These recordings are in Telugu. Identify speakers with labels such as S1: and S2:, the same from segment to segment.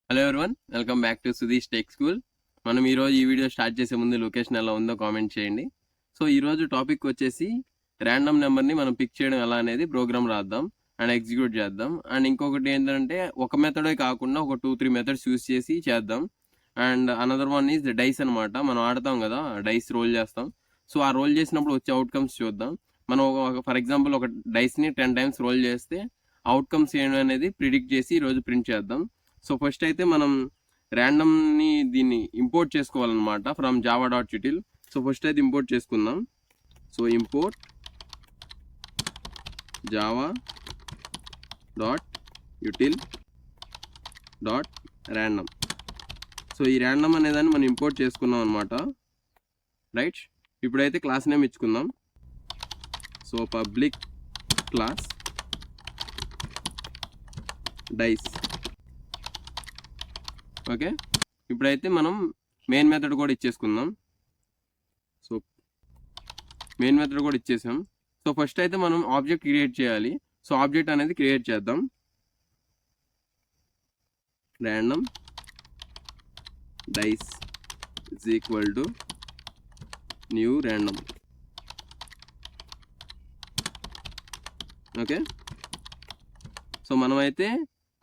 S1: Hello everyone, welcome back to Sudheesh tech school. మనం ఈరోజు ఈ వీడియో స్టార్ట్ చేసే ముందు లొకేషన్ ఎలా ఉందో కామెంట్ చేయండి. సో ఈరోజు టాపిక్ వచ్చేసి ర్యాండమ్ నెంబర్ని మనం పిక్ చేయడం ఎలా అనేది ప్రోగ్రామ్ రాద్దాం అండ్ ఎగ్జిక్యూట్ చేద్దాం. అండ్ ఇంకొకటి ఏంటంటే ఒక మెథడే కాకుండా ఒక 2-3 మెథడ్స్ యూస్ చేసి చేద్దాం. And another one is dice అనమాట. మనం ఆడతాం కదా, డైస్ రోల్ చేస్తాం. సో ఆ రోల్ చేసినప్పుడు వచ్చే అవుట్కమ్స్ చూద్దాం. మనం ఫర్ ఎగ్జాంపుల్ ఒక డైస్ని 10 టైమ్స్ రోల్ చేస్తే అవుట్కమ్స్ ఏంటి అనేది ప్రిడిక్ట్ చేసి ఈరోజు ప్రింట్ చేద్దాం. సో ఫస్ట్ అయితే మనం ర్యాండమ్ని దీన్ని ఇంపోర్ట్ చేసుకోవాలన్నమాట ఫ్రమ్ java.util. సో ఫస్ట్ అయితే ఇంపోర్ట్ చేసుకుందాం. So import java.util.random. సో ఈ ర్యాండమ్ అనేదాన్ని మనం ఇంపోర్ట్ చేసుకున్నాం అనమాట, రైట్. ఇప్పుడైతే క్లాస్ నేమ్ ఇచ్చుకుందాం. So public class dice. Okay, ఇప్పుడైతే మనం మెయిన్ మెథడ్ కూడా ఇచ్చేసుకుందాం. సో మెయిన్ మెథడ్ కూడా ఇచ్చేసాం. సో ఫస్ట్ అయితే మనం ఆబ్జెక్ట్ క్రియేట్ చేయాలి. సో ఆబ్జెక్ట్ అనేది క్రియేట్ చేద్దాం. Random dice is equal to new random. Okay, so మనమైతే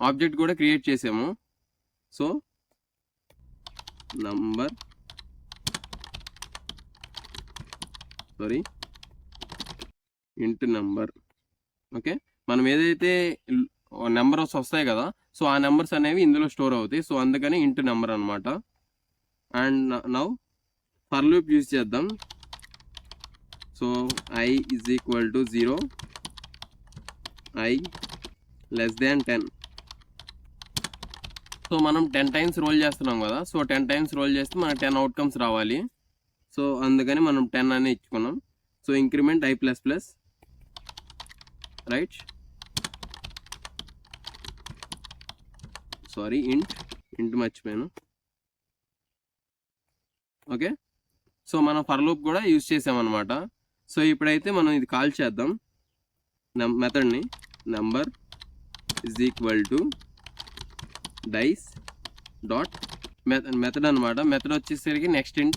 S1: ఆబ్జెక్ట్ కూడా క్రియేట్ చేసాము. So int number. ఓకే, మనం ఏదైతే నెంబర్స్ వస్తాయి కదా, సో ఆ నెంబర్స్ అనేవి ఇందులో స్టోర్ అవుతాయి. సో అందుకని ఇంట్ నెంబర్ అనమాట. And now for loop use చేద్దాం. So I is equal to 0, I less than 10. So మనం 10 టైమ్స్ రోల్ చేస్తున్నాం కదా, సో 10 టైమ్స్ రోల్ చేస్తే మనకు 10 అవుట్కమ్స్ రావాలి. సో అందుకని మనం 10 అని ఇచ్చుకున్నాం. So increment I++, right. Sorry, int మర్చిపోయాను. ఓకే, సో మనం ఫర్ లూప్ కూడా యూజ్ చేసామన్నమాట. సో ఇప్పుడైతే మనం ఇది కాల్ చేద్దాం మెథడ్ని. Number is equal to dice dot method అనమాట. మెథడ్ వచ్చేసరికి నెక్స్ట్ ఇంట్.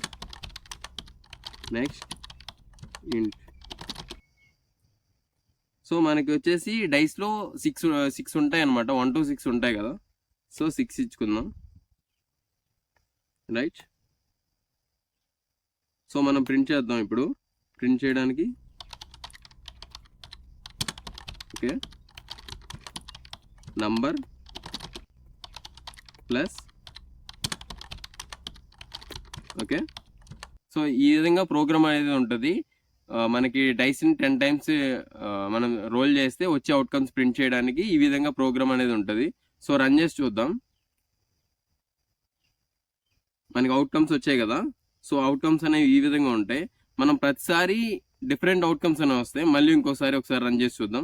S1: సో మనకి వచ్చేసి డైస్లో 6 ఉంటాయి అనమాట. 1 to 6 ఉంటాయి కదా, సో 6 ఇచ్చుకుందాం, రైట్. సో మనం ప్రింట్ చేద్దాం. ఇప్పుడు ప్రింట్ చేయడానికి okay, number plus. Okay, so ఈ విధంగా ప్రోగ్రామ్ అనేది ఉంటుంది. మనకి డైస్ని 10 టైమ్స్ మనం రోల్ చేస్తే వచ్చే అవుట్కమ్స్ ప్రింట్ చేయడానికి ఈ విధంగా ప్రోగ్రామ్ అనేది ఉంటుంది. సో రన్ చేసి చూద్దాం. మనకి అవుట్కమ్స్ వచ్చాయి కదా, సో అవుట్కమ్స్ అనేవి ఈ విధంగా ఉంటాయి. మనం ప్రతిసారి డిఫరెంట్ అవుట్కమ్స్ అనేవి వస్తాయి. మళ్ళీ ఒకసారి రన్ చేసి చూద్దాం.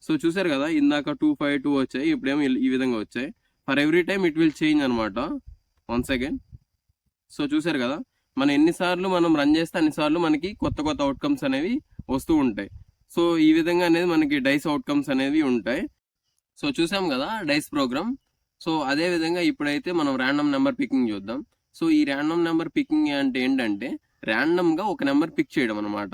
S1: సో చూసారు కదా, ఇందాక 2, 5, 2 వచ్చాయి, ఇప్పుడేమో ఈ విధంగా వచ్చాయి. For every time it will change అనమాట, వన్స్ అగైన్. సో చూసారు కదా, మనం ఎన్నిసార్లు మనం రన్ చేస్తే అన్నిసార్లు మనకి కొత్త అవుట్కమ్స్ అనేవి వస్తూ ఉంటాయి. సో ఈ విధంగా అనేది మనకి డైస్ అవుట్కమ్స్ అనేవి ఉంటాయి. సో చూసాం కదా డైస్ ప్రోగ్రామ్. సో అదే విధంగా ఇప్పుడైతే మనం ర్యాండమ్ నెంబర్ పికింగ్ చూద్దాం. సో ఈ ర్యాండమ్ నెంబర్ పికింగ్ అంటే ఏంటంటే ర్యాండమ్గా ఒక నెంబర్ పిక్ చేయడం అనమాట.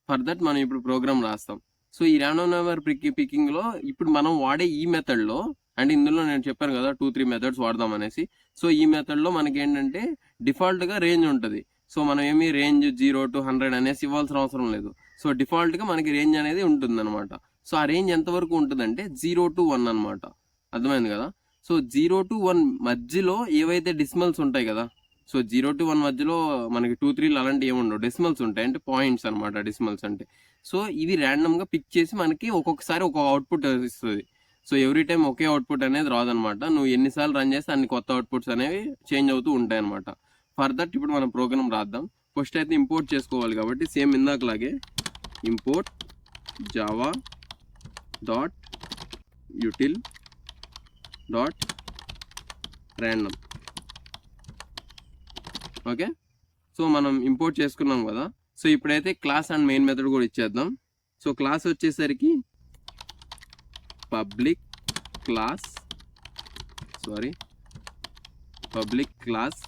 S1: ఫర్ దట్ మనం ఇప్పుడు ప్రోగ్రామ్ రాస్తాం. సో ఈ ర్యాండమ్ నెంబర్ పికింగ్లో ఇప్పుడు మనం వాడే ఈ మెథడ్లో, అండ్ ఇందులో నేను చెప్పాను కదా 2-3 మెథడ్స్ వాడదాం అనేసి. సో ఈ మెథడ్లో మనకి ఏంటంటే డిఫాల్ట్గా రేంజ్ ఉంటుంది. సో మనం ఏమి రేంజ్ 0 to 100 అనేసి ఇవ్వాల్సిన అవసరం లేదు. సో డిఫాల్ట్గా మనకి రేంజ్ అనేది ఉంటుంది అనమాట. సో ఆ రేంజ్ ఎంతవరకు ఉంటుందంటే 0 to 1 అనమాట. అర్థమైంది కదా. సో 0 to 1 మధ్యలో ఏవైతే డెసిమల్స్ ఉంటాయి కదా, సో 0 to 1 మధ్యలో మనకి 2, 3 అలాంటివి ఏముండవు, డెసిమల్స్ ఉంటాయి, అంటే పాయింట్స్ అనమాట డెసిమల్స్ అంటే. సో ఇవి ర్యాండమ్గా పిక్ చేసి మనకి ఒక్కొక్కసారి ఒక అవుట్పుట్ ఇస్తుంది. సో ఎవ్రీ టైం ఒకే అవుట్పుట్ అనేది రాదనమాట. నువ్వు ఎన్నిసార్లు రన్ చేస్తే అన్ని కొత్త అవుట్పుట్స్ అనేవి చేంజ్ అవుతూ ఉంటాయి అనమాట. ఫర్ దట్ ఇప్పుడు మనం ప్రోగ్రామ్ రాద్దాం. ఫస్ట్ అయితే ఇంపోర్ట్ చేసుకోవాలి కాబట్టి సేమ్ ఇందాకలాగే ఇంపోర్ట్ java.util.random. ఓకే, సో మనం ఇంపోర్ట్ చేసుకున్నాం కదా. సో ఇప్పుడైతే క్లాస్ అండ్ మెయిన్ మెథడ్ కూడా ఇచ్చేద్దాం. సో క్లాస్ వచ్చేసరికి public class public class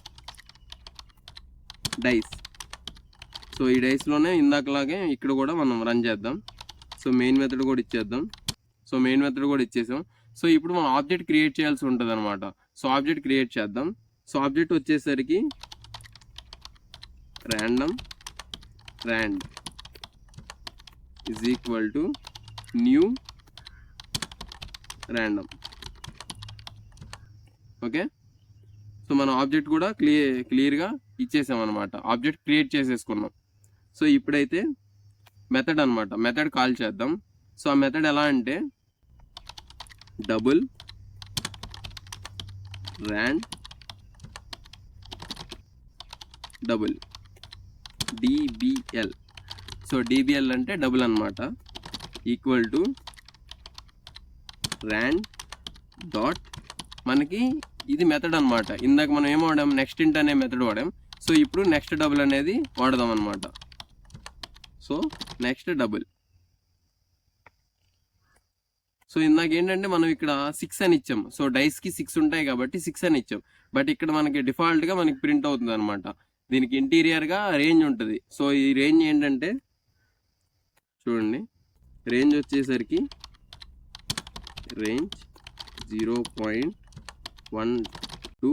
S1: dice. So ఈ డైస్లోనే ఇందాకలాగే ఇక్కడ కూడా మనం రన్ చేద్దాం. సో మెయిన్ మెథడ్ కూడా ఇచ్చేద్దాం. సో మెయిన్ మెథడ్ కూడా ఇచ్చేసాం. సో ఇప్పుడు మనం ఆబ్జెక్ట్ క్రియేట్ చేయాల్సి ఉంటుంది అనమాట. సో ఆబ్జెక్ట్ క్రియేట్ చేద్దాం. సో ఆబ్జెక్ట్ వచ్చేసరికి random rand is equal to new random. Okay, so మన ఆబ్జెక్ట్ కూడా క్లియర్గా ఇచ్చేసాం అనమాట. ఆబ్జెక్ట్ క్రియేట్ చేసేసుకున్నాం. సో ఇప్పుడైతే మెథడ్ అనమాట, మెథడ్ కాల్ చేద్దాం. సో ఆ మెథడ్ ఎలా అంటే double rand double dbl. So dbl అంటే డబుల్ అనమాట, ఈక్వల్ టు ర్యాండ్ డాట్, మనకి ఇది మెథడ్ అనమాట. ఇందాక మనం ఏం వాడాం, నెక్స్ట్ ఇంట్ అనే మెథడ్ వాడాం. సో ఇప్పుడు నెక్స్ట్ డబుల్ అనేది వాడదాం అనమాట. So next double. సో ఇందాక ఏంటంటే మనం ఇక్కడ 6 అని ఇచ్చాం. సో డైస్కి 6 ఉంటాయి కాబట్టి 6 అని ఇచ్చాం. బట్ ఇక్కడ మనకి డిఫాల్ట్గా మనకి ప్రింట్ అవుతుంది అనమాట. దీనికి ఇంటీరియర్గా రేంజ్ ఉంటుంది. సో ఈ రేంజ్ ఏంటంటే చూడండి, రేంజ్ వచ్చేసరికి రేంజ్ 0.1 to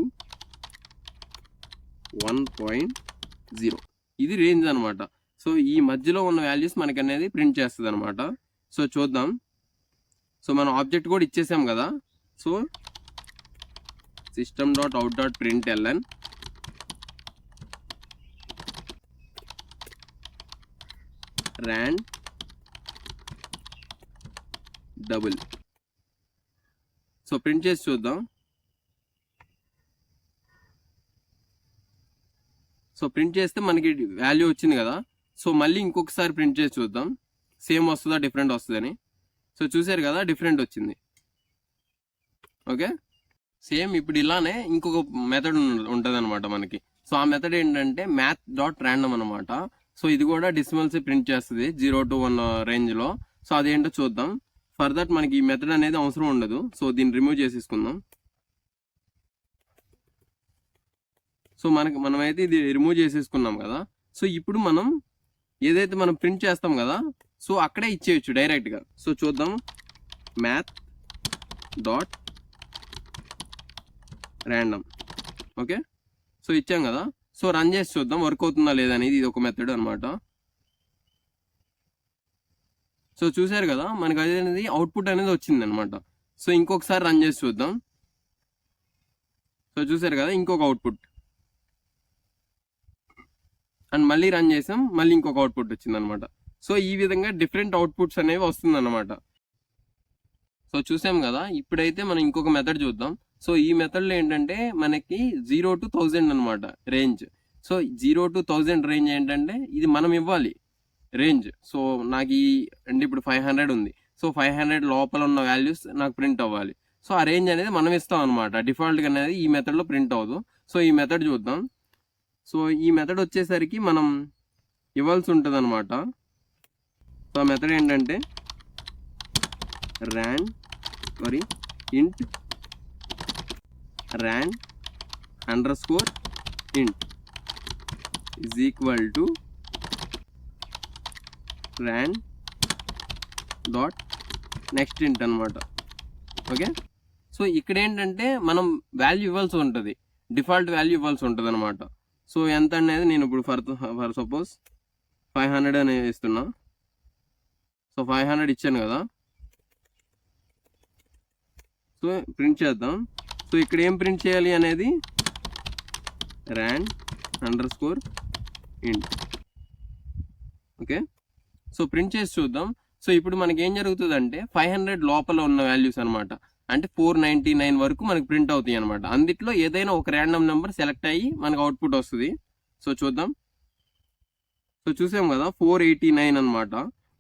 S1: 1.0, ఇది రేంజ్ అనమాట. సో ఈ మధ్యలో ఉన్న వాల్యూస్ మనకి అనేది ప్రింట్ చేస్తుంది అనమాట. సో చూద్దాం. సో మనం ఆబ్జెక్ట్ కూడా ఇచ్చేసాం కదా. So system.out.println rand double. So print చేసి చూద్దాం. సో ప్రింట్ చేస్తే మనకి వాల్యూ వచ్చింది కదా. సో మళ్ళీ ఇంకొకసారి ప్రింట్ చేసి చూద్దాం, సేమ్ వస్తుందా డిఫరెంట్ వస్తుందని. సో చూసారు కదా, డిఫరెంట్ వచ్చింది. ఓకే, సేమ్ ఇప్పుడు ఇలానే ఇంకొక మెథడ్ ఉంటుంది అనమాట మనకి. సో ఆ మెథడ్ ఏంటంటే math.random అనమాట. సో ఇది కూడా డెసిమల్స్ ప్రింట్ చేస్తుంది 0 to 1 రేంజ్లో. సో అదేంటో చూద్దాం. ఫర్ దట్ మనకి ఈ మెథడ్ అనేది అవసరం ఉండదు. సో దీన్ని రిమూవ్ చేసేసుకుందాం. సో మనమైతే ఇది రిమూవ్ చేసేసుకున్నాం కదా. సో ఇప్పుడు మనం ఏదైతే మనం ప్రింట్ చేస్తాం కదా, సో అక్కడే ఇచ్చేయచ్చు డైరెక్ట్గా. సో చూద్దాం, math.random. ఓకే, సో ఇచ్చాం కదా. సో రన్ చేసి చూద్దాం వర్క్ అవుతుందా లేదా అనేది. ఇది ఒక మెథడ్ అనమాట. సో చూసారు కదా, మనకి అనేది అవుట్పుట్ అనేది వచ్చింది అనమాట. సో ఇంకొకసారి రన్ చేసి చూద్దాం. సో చూసారు కదా, ఇంకొక అవుట్పుట్. అండ్ మళ్ళీ రన్ చేసాం, మళ్ళీ ఇంకొక అవుట్పుట్ వచ్చింది అనమాట. సో ఈ విధంగా డిఫరెంట్ అవుట్పుట్స్ అనేవి వస్తుంది అనమాట. సో చూసాం కదా, ఇప్పుడైతే మనం ఇంకొక మెథడ్ చూద్దాం. సో ఈ మెథడ్లో ఏంటంటే మనకి 0 to 1000 అనమాట రేంజ్. సో 0 to 1000 రేంజ్ ఏంటంటే ఇది మనం ఇవ్వాలి రేంజ్. సో నాకు అంటే ఇప్పుడు 500 ఉంది. సో 500 లోపల ఉన్న వాల్యూస్ నాకు ప్రింట్ అవ్వాలి. సో ఆ రేంజ్ అనేది మనం ఇస్తాం అనమాట. డిఫాల్ట్గా అనేది ఈ మెథడ్లో ప్రింట్ అవ్వదు. సో ఈ మెథడ్ చూద్దాం. సో ఈ మెథడ్ వచ్చేసరికి మనం ఇవ్వాల్సి ఉంటుంది అనమాట. సో ఆ మెథడ్ ఏంటంటే int rand underscore int is equal to rand dot next int అనమాట. ఓకే, సో ఇక్కడ ఏంటంటే మనం వాల్యూ ఇవ్వాల్సి ఉంటుంది, డిఫాల్ట్ వాల్యూ ఇవ్వాల్సి ఉంటుంది అనమాట. సో ఎంత అనేది నేను ఇప్పుడు ఫర్ సపోజ్ 500 అనేది ఇస్తున్నా. సో 500 ఇచ్చాను కదా. సో ప్రింట్ చేద్దాం. సో ఇక్కడ ఏం ప్రింట్ చేయాలి అనేది rand underscore int. Okay, so print చేసి చూద్దాం. సో ఇప్పుడు మనకి ఏం జరుగుతుంది అంటే 500 లోపల ఉన్న వాల్యూస్ అనమాట, అంటే 499 వరకు మనకి ప్రింట్ అవుతాయి అనమాట. అందుట్లో ఏదైనా ఒక ర్యాండమ్ నెంబర్ సెలెక్ట్ అయ్యి మనకు అవుట్పుట్ వస్తుంది. సో చూద్దాం. సో చూసాం కదా 489 అనమాట,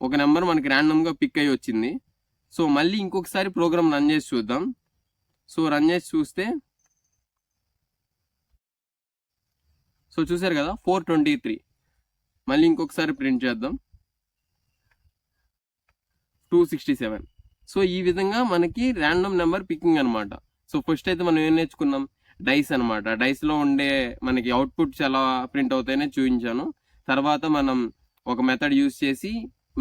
S1: ఒక నెంబర్ మనకి ర్యాండమ్గా పిక్ అయ్యి వచ్చింది. సో మళ్ళీ ఇంకొకసారి ప్రోగ్రామ్ రన్ చేసి చూద్దాం. సో రన్ చేసి చూస్తే సో చూసారు కదా 423. మళ్ళీ ఇంకొకసారి ప్రింట్ చేద్దాం 267. సో ఈ విధంగా మనకి ర్యాండమ్ నెంబర్ పికింగ్ అనమాట. సో ఫస్ట్ అయితే మనం ఏం నేర్చుకున్నాం, డైస్ అనమాట. డైస్లో ఉండే మనకి అవుట్పుట్స్ ఎలా ప్రింట్ అవుతాయనే చూపించాను. తర్వాత మనం ఒక మెథడ్ యూజ్ చేసి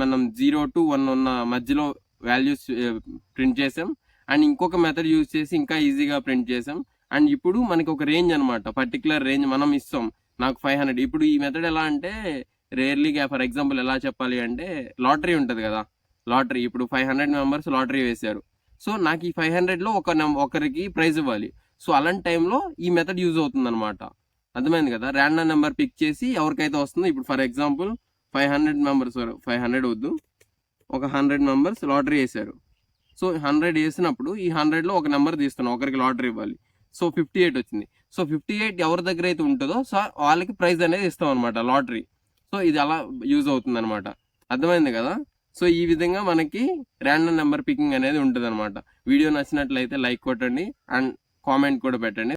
S1: మనం 0 to 1 ఉన్న మధ్యలో వాల్యూస్ ప్రింట్ చేసాం. అండ్ ఇంకొక మెథడ్ యూజ్ చేసి ఇంకా ఈజీగా ప్రింట్ చేసాం. అండ్ ఇప్పుడు మనకి ఒక రేంజ్ అనమాట, పర్టికులర్ రేంజ్ మనం ఇస్తాం. నాకు 500. ఇప్పుడు ఈ మెథడ్ ఎలా అంటే రేర్లీగా, ఫర్ ఎగ్జాంపుల్ ఎలా చెప్పాలి అంటే, లాటరీ ఉంటుంది కదా, లాటరీ ఇప్పుడు 500 మెంబర్స్ లాటరీ వేశారు. సో నాకు ఈ 500లో ఒకరికి ప్రైజ్ ఇవ్వాలి. సో అలాంటి టైంలో ఈ మెథడ్ యూజ్ అవుతుంది అనమాట. అర్థమైంది కదా. ర్యాండమ్ నెంబర్ పిక్ చేసి ఎవరికైతే వస్తుందో, ఇప్పుడు ఫర్ ఎగ్జాంపుల్ 500 మెంబర్స్, 500 వద్దు, ఒక 100 మెంబర్స్ లాటరీ వేశారు. సో 100 వేసినప్పుడు ఈ 100లో ఒక నెంబర్ తీస్తున్నాం, ఒకరికి లాటరీ ఇవ్వాలి. సో 58 వచ్చింది. సో 58 ఎవరి దగ్గర అయితే ఉంటుందో సో వాళ్ళకి ప్రైజ్ అనేది ఇస్తాం అనమాట, లాటరీ. సో ఇది అలా యూజ్ అవుతుంది అనమాట. అర్థమైంది కదా. సో ఈ విధంగా మనకి ర్యాండమ్ నెంబర్ పికింగ్ అనేది ఉంటుంది అనమాట. వీడియో నచ్చినట్లయితే లైక్ కొట్టండి అండ్ కామెంట్ కూడా పెట్టండి.